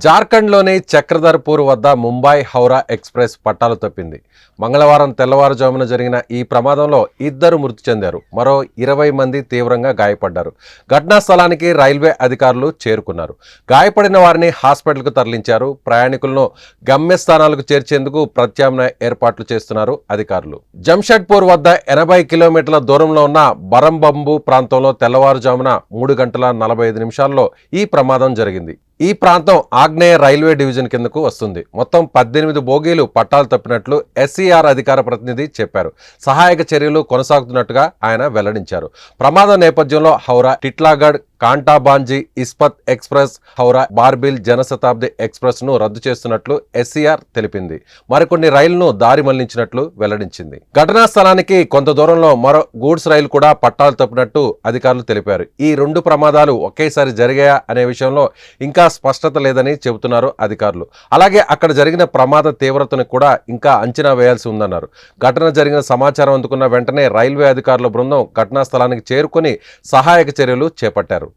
జార్ఖండ్లోని చక్రధర్పూర్ వద్ద ముంబై హౌరా ఎక్స్ప్రెస్ పట్టాలు తప్పింది. మంగళవారం తెల్లవారుజామున జరిగిన ఈ ప్రమాదంలో 2 మృతి చెందారు. మరో 20 మంది తీవ్రంగా గాయపడ్డారు. ఘటనా స్థలానికి రైల్వే అధికారులు చేరుకున్నారు. గాయపడిన వారిని హాస్పిటల్కు తరలించారు. ప్రయాణికులను గమ్యస్థానాలకు చేర్చేందుకు ప్రత్యామ్నాయ ఏర్పాట్లు చేస్తున్నారు అధికారులు. జంషెడ్పూర్ వద్ద 80 కిలోమీటర్ల దూరంలో ఉన్న బరంబంబు ప్రాంతంలో తెల్లవారుజామున 3 గంటల 45 నిమిషాల్లో ఈ ప్రమాదం జరిగింది. ఈ ప్రాంతం ఆగ్నేయ రైల్వే డివిజన్ కిందకు వస్తుంది. మొత్తం 18 బోగీలు పట్టాలు తప్పినట్లు ఎస్ఈఆర్ అధికార ప్రతినిధి చెప్పారు. సహాయక చర్యలు కొనసాగుతున్నట్టుగా ఆయన వెల్లడించారు. ప్రమాదం నేపథ్యంలో హౌరా టిట్లాగఢ్ కాంటాబాంజీ ఇస్పత్ ఎక్స్ప్రెస్, హౌరా బార్బిల్ జనశతాబ్ది ఎక్స్ప్రెస్ ను రద్దు చేస్తున్నట్లు ఎస్ఈఆర్ తెలిపింది. మరికొన్ని రైళ్లను దారి మళ్లించినట్లు వెల్లడించింది. ఘటనా స్థలానికి కొంత దూరంలో మరో గూడ్స్ రైలు కూడా పట్టాలు తప్పినట్టు అధికారులు తెలిపారు. ఈ 2 ప్రమాదాలు ఒకేసారి జరిగాయా అనే విషయంలో ఇంకా స్పష్టత లేదని చెబుతున్నారు అధికారులు. అలాగే అక్కడ జరిగిన ప్రమాద తీవ్రతను కూడా ఇంకా అంచనా వేయాల్సి ఉందన్నారు. ఘటన జరిగిన సమాచారం అందుకున్న వెంటనే రైల్వే అధికారుల బృందం ఘటనా స్థలానికి చేరుకొని సహాయక చర్యలు చేపట్టారు.